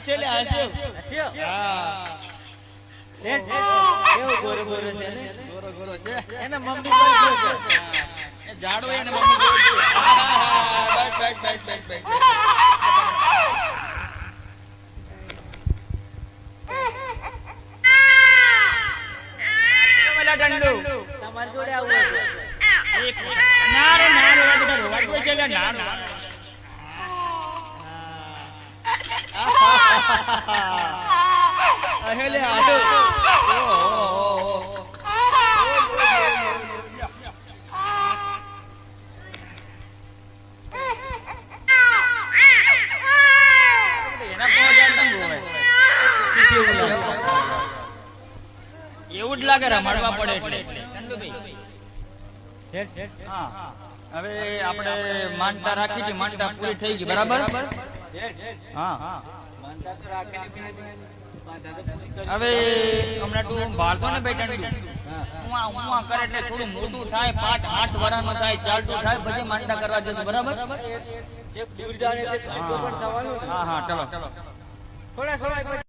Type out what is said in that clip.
હશે લે હશે હા કેવો ગોરો ગોરો છે ને ગોરો ગોરો છે એને મમ્મી પર ગયો છે એ જાડો એને મમ્મી જોઈ છે back back back back back ઓલા ડંડો તમારી જોડે આવું હશે એક નારો નારો આ બધા રોવાટ હોય છે લે નાનો અહેલે આજો એના પહોંચાડ તમ રોવાય એવું જ લાગે રમાડવા પડે એટલે ચંદુભાઈ હા હવે આપણે માનતા રાખી હતી માનતા પૂરી થઈ ગઈ બરાબર હા માનતા તો રાખેલી હવે હમણાં તું ભારતો ને બેટા હું કરે એટલે થોડું મોટું થાય 5-8 વર્ષનું થાય ચાલતું થાય પછી માનતા કરવા જશે બરાબર એક દૂર જાણે તે પણ થવાનું હા હા ચલો થોડા